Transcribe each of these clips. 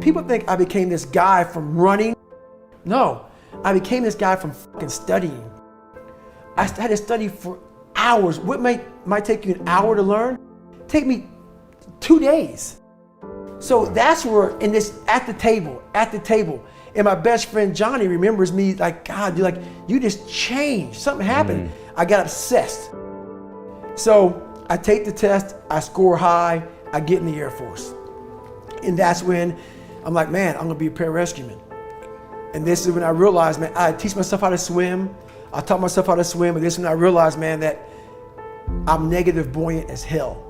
People think I became this guy from running. No, I became this guy from fucking studying. I had to study for hours. What might take you an hour to learn, take me 2 days. So that's where, in this, at the table. And my best friend Johnny remembers me like, God, you just changed. Something happened. I got obsessed. So I take the test, I score high, I get in the Air Force. And that's when I'm like, man, I'm gonna be a pararescueman. And this is when I realized, man, I teach myself how to swim. I taught myself how to swim, but this is when I realized, man, that I'm negative buoyant as hell.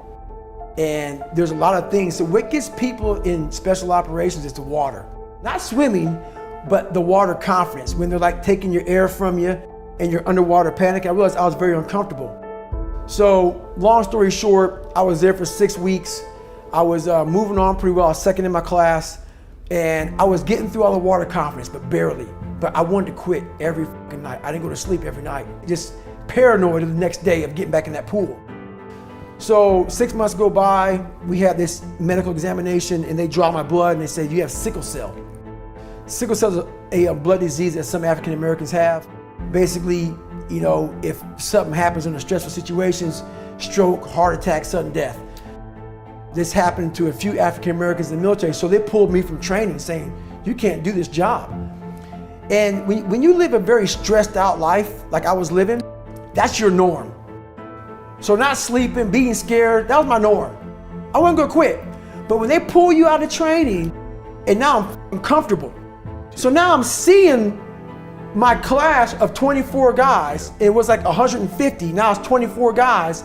And there's a lot of things. So what gets people in special operations is the water. Not swimming, but the water confidence. When they're like taking your air from you and you're underwater panic, I realized I was very uncomfortable. So long story short, I was there for 6 weeks. I was moving on pretty well. I was second in my class. And I was getting through all the water confidence, but barely. But I wanted to quit every fucking night. I didn't go to sleep every night. Just paranoid of the next day of getting back in that pool. So 6 months go by, we had this medical examination and they draw my blood and they say, you have sickle cell. Sickle cell is a blood disease that some African Americans have. Basically, you know, if something happens under stressful situations, stroke, heart attack, sudden death. This happened to a few African Americans in the military, so they pulled me from training saying, you can't do this job. And when you live a very stressed out life, like I was living, that's your norm. So not sleeping, being scared, that was my norm. I wasn't gonna quit. But when they pull you out of training, and now I'm comfortable. So now I'm seeing my class of 24 guys, it was like 150, now it's 24 guys,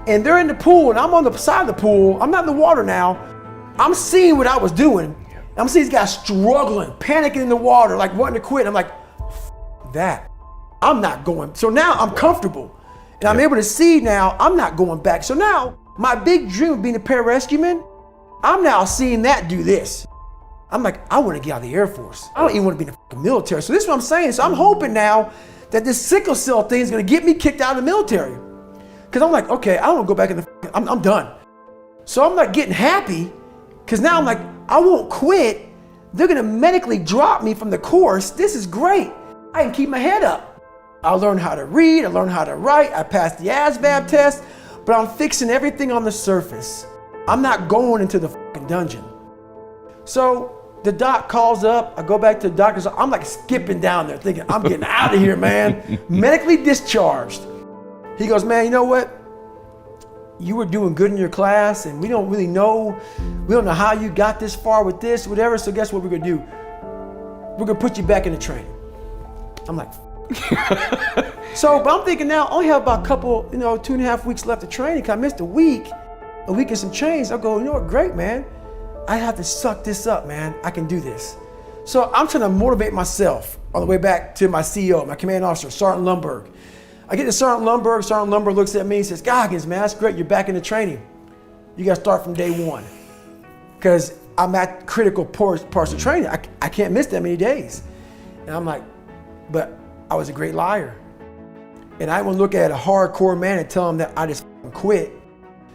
and they're in the pool and I'm on the side of the pool, I'm not in the water now, I'm seeing what I was doing. I'm seeing these guys struggling, panicking in the water, like wanting to quit. I'm like, that, I'm not going. So now I'm comfortable and I'm able to see now I'm not going back. So now my big dream of being a pararescueman, I'm now seeing that do this. I'm like, I want to get out of the Air Force. I don't even want to be in the military. So this is what I'm saying. So I'm hoping now that this sickle cell thing is going to get me kicked out of the military. Because I'm like, okay, I don't want to go back in the, I'm done. So I'm like getting happy because now I'm like, I won't quit. They're going to medically drop me from the course. This is great. I can keep my head up. I learned how to read. I learned how to write. I passed the ASVAB test, but I'm fixing everything on the surface. I'm not going into the fucking dungeon. So the doc calls up, I go back to the doctor's, I'm like skipping down there thinking, I'm getting out of here, man. Medically discharged. He goes, man, you know what? You were doing good in your class and we don't know how you got this far with this, whatever, so guess what we're gonna do? We're gonna put you back in the training. I'm like, so, but I'm thinking now, I only have about a couple, 2.5 weeks left of training, because I missed a week and some change. I'll go, you know what, great, man. I have to suck this up, man. I can do this. So I'm trying to motivate myself on the way back to my CEO, my command officer, Sergeant Lundberg. I get to Sergeant Lundberg. Sergeant Lundberg looks at me and says, Goggins, man, that's great. You're back in the training. You got to start from day one. Because I'm at critical parts of training. I can't miss that many days. And I'm like, but I was a great liar. And I wouldn't look at a hardcore man and tell him that I just quit.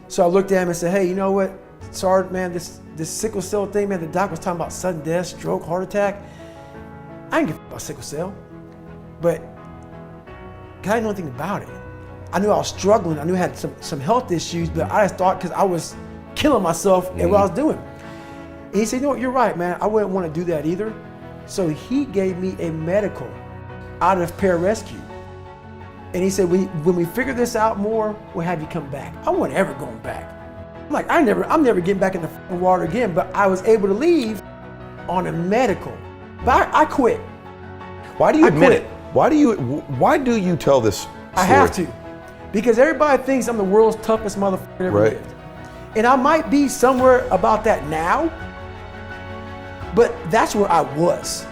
So I looked at him and said, hey, you know what, Sergeant, man, this sickle cell thing, man, the doc was talking about sudden death, stroke, heart attack. I didn't give a about sickle cell, but I didn't know anything about it. I knew I was struggling. I knew I had some health issues, but I just thought because I was killing myself at what I was doing. And he said, you know what, you're right, man. I wouldn't want to do that either. So he gave me a medical out of pararescue. And he said, when we figure this out more, we'll have you come back. I wasn't ever going back. I'm like, I'm never getting back in the water again, but I was able to leave on a medical. But I quit. Why do you admit it? Why do you tell this story? I have to. Because everybody thinks I'm the world's toughest motherfucker ever lived. And I might be somewhere about that now, but that's where I was.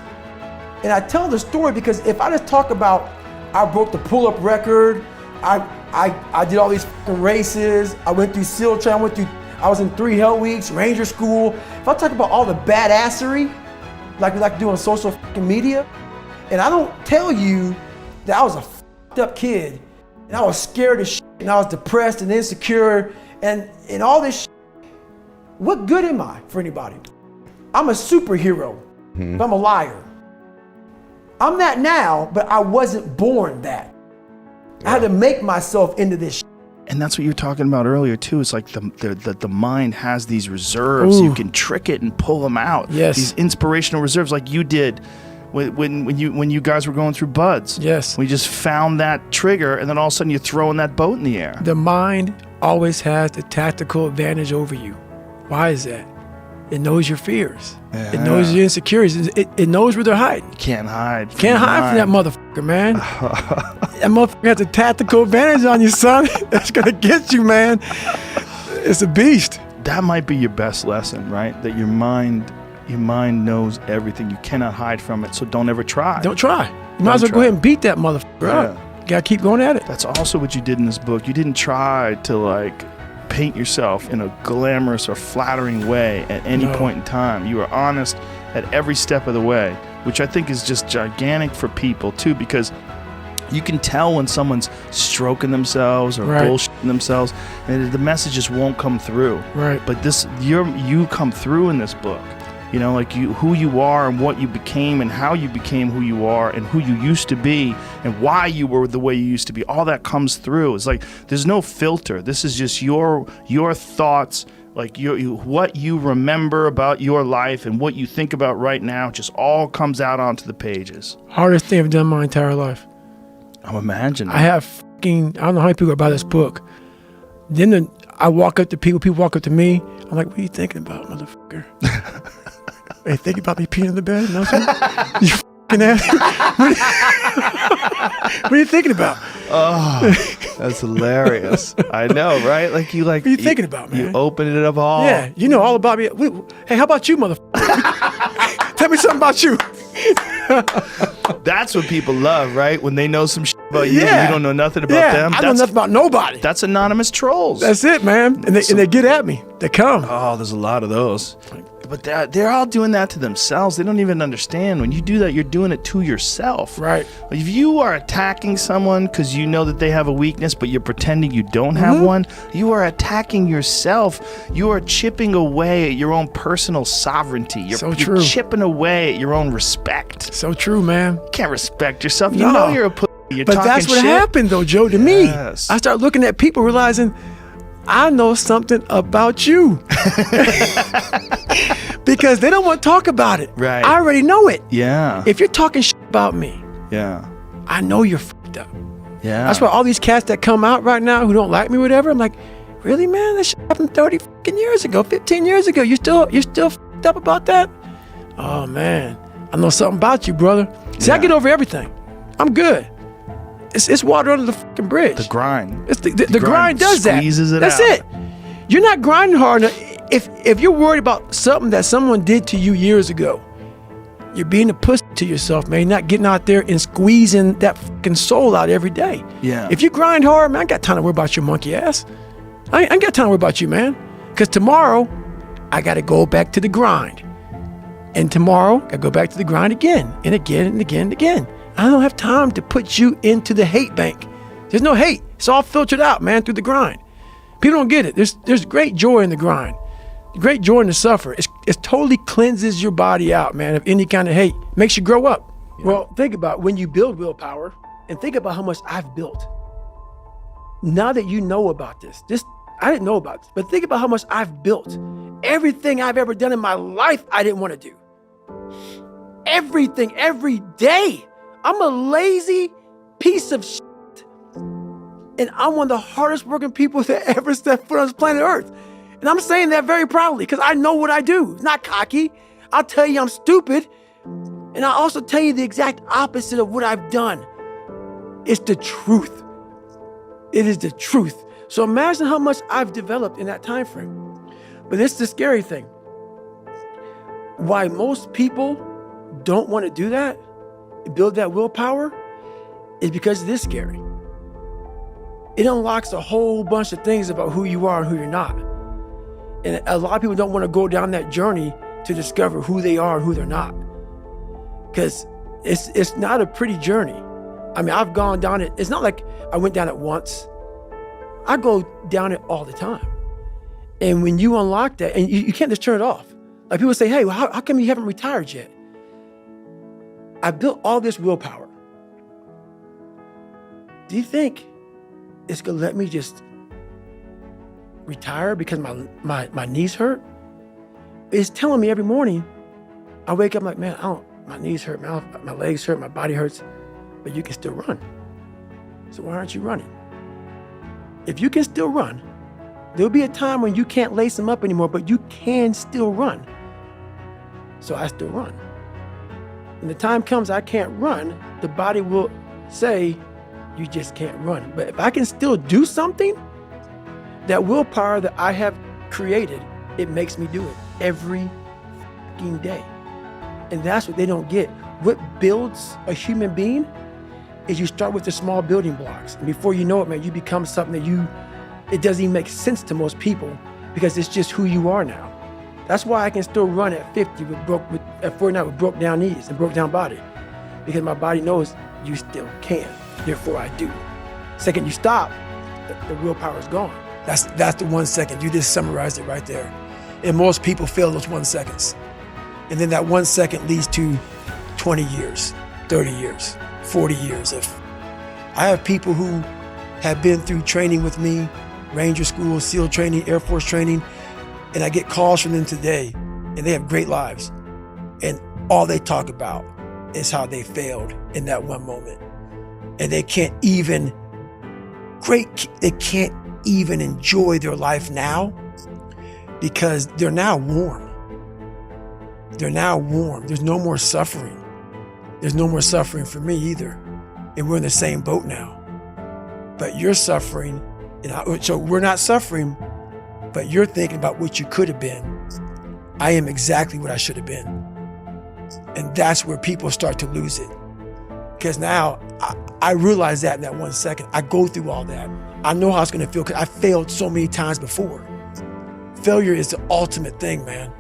And I tell the story because if I just talk about, I broke the pull-up record, I did all these races, I went through SEAL training, I was in 3 hell weeks, Ranger school. If I talk about all the badassery, like we like to do on social media, and I don't tell you that I was a fucked up kid, and I was scared as shit, and I was depressed and insecure, and all this shit, what good am I for anybody? I'm a superhero. But I'm a liar. I'm that now, but I wasn't born that. I had to make myself into this. And that's what you were talking about earlier too. It's like the mind has these reserves. You can trick it and pull them out. Yes. These inspirational reserves, like you did when you guys were going through buds. Yes. We just found that trigger, and then all of a sudden you're throwing that boat in the air. The mind always has the tactical advantage over you. Why is that? It knows your fears. Yeah. It knows your insecurities. It knows where they're hiding. Can't hide. Can't hide from that motherfucker, man. That motherfucker has a tactical advantage on you, son. That's gonna get you, man. It's a beast. That might be your best lesson, right? That your mind knows everything. You cannot hide from it, so don't ever try. Don't try. You might as well go ahead and beat that motherfucker up. You gotta keep going at it. That's also what you did in this book. You didn't try to paint yourself in a glamorous or flattering way at any point in time. You were honest at every step of the way, which I think is just gigantic for people too, because you can tell when someone's stroking themselves or bullshitting themselves, and the message just won't come through. Right. But you come through in this book. You know, who you are and what you became and how you became who you are and who you used to be and why you were the way you used to be. All that comes through. It's like there's no filter. This is just your thoughts, like what you remember about your life and what you think about right now. Just all comes out onto the pages. Hardest thing I've done my entire life. I'm imagining. I have I don't know how many people buy this book. Then I walk up to people walk up to me. I'm like, what are you thinking about, motherfucker? Hey, thinking about me peeing in the bed? No, you fucking ass. What are you thinking about? Oh, that's hilarious. I know, right? What are you thinking about, man? You opened it up all. Yeah, you know all about me. Hey, how about you, motherfucker? Tell me something about you. That's what people love, right? When they know some shit about you and you don't know nothing about them. I know nothing about nobody. That's anonymous trolls. That's it, man. And they get at me. They come. Oh, there's a lot of those. But they're all doing that to themselves. They don't even understand. When you do that, you're doing it to yourself. Right. If you are attacking someone because you know that they have a weakness, but you're pretending you don't have one, you are attacking yourself. You are chipping away at your own personal sovereignty. You're chipping away at your own respect. So true, man. You can't respect yourself. You know you're a pussy. You're but talking that's what shit. happened, though, Joe, to me. I start looking at people realizing I know something about you. Because they don't want to talk about it. Right. I already know it. Yeah. If you're talking shit about me, I know you're fucked up. Yeah. That's why all these cats that come out right now who don't like me, whatever, I'm like, really, man? That shit happened 30 fucking years ago, 15 years ago. You're still fucked up about that? Oh, man. I know something about you, brother. See, I get over everything. I'm good. It's water under the fucking bridge. The grind. It's the grind does that. Squeezes it That's out. it. You're not grinding hard enough. If you're worried about something that someone did to you years ago, you're being a pussy to yourself, man. You're not getting out there and squeezing that fucking soul out every day. Yeah. If you grind hard, man, I ain't got time to worry about your monkey ass. I ain't got time to worry about you, man. Because tomorrow, I got to go back to the grind. And tomorrow, I go back to the grind again and again and again and again. I don't have time to put you into the hate bank. There's no hate. It's all filtered out, man, through the grind. People don't get it. There's great joy in the grind. Great joy in the suffer. It totally cleanses your body out, man, of any kind of hate. Makes you grow up. Well, think about when you build willpower and think about how much I've built. Now that you know about this, I didn't know about this, but think about how much I've built. Everything I've ever done in my life, I didn't want to do. Everything, every day. I'm a lazy piece of shit. And I'm one of the hardest working people that ever stepped foot on this planet Earth. And I'm saying that very proudly because I know what I do. It's not cocky. I'll tell you I'm stupid. And I'll also tell you the exact opposite of what I've done. It's the truth. It is the truth. So imagine how much I've developed in that time frame. But it's the scary thing. Why most people don't want to do that, build that willpower, is because it is scary. It unlocks a whole bunch of things about who you are and who you're not. And a lot of people don't want to go down that journey to discover who they are and who they're not. Because it's not a pretty journey. I mean, I've gone down it. It's not like I went down it once. I go down it all the time. And when you unlock that, and you can't just turn it off. Like people say, hey, well, how come you haven't retired yet? I built all this willpower. Do you think it's gonna let me just retire because my knees hurt? It's telling me every morning, I wake up like, man, my knees hurt, my legs hurt, my body hurts, but you can still run. So why aren't you running? If you can still run, there'll be a time when you can't lace them up anymore, but you can still run. So I still run. When the time comes I can't run, the body will say, you just can't run. But if I can still do something, that willpower that I have created, it makes me do it every fucking day. And that's what they don't get. What builds a human being is you start with the small building blocks. And before you know it, man, you become something that it doesn't even make sense to most people because it's just who you are now. That's why I can still run at 50 at 49 with broke down knees and broke down body, because my body knows you still can. Therefore, I do. Second you stop, the willpower is gone. That's the 1 second. You just summarized it right there. And most people fail those 1 seconds. And then that 1 second leads to 20 years, 30 years, 40 years. I have people who have been through training with me, Ranger School, SEAL training, Air Force training, and I get calls from them today, and they have great lives. And all they talk about is how they failed in that one moment. And they can't even enjoy their life now because they're now warm. They're now warm. There's no more suffering. There's no more suffering for me either. And we're in the same boat now. But you're suffering, so we're not suffering, but you're thinking about what you could have been. I am exactly what I should have been. And that's where people start to lose it. Because now I realize that in that 1 second. I go through all that. I know how it's going to feel because I failed so many times before. Failure is the ultimate thing, man.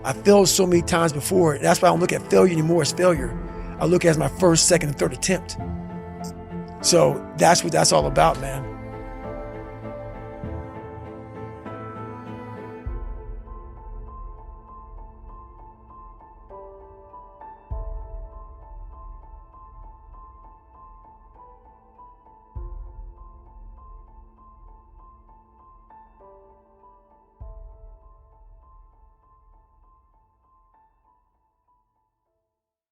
I failed so many times before. That's why I don't look at failure anymore as failure. I look at it as my first, second, and third attempt. So that's what that's all about, man.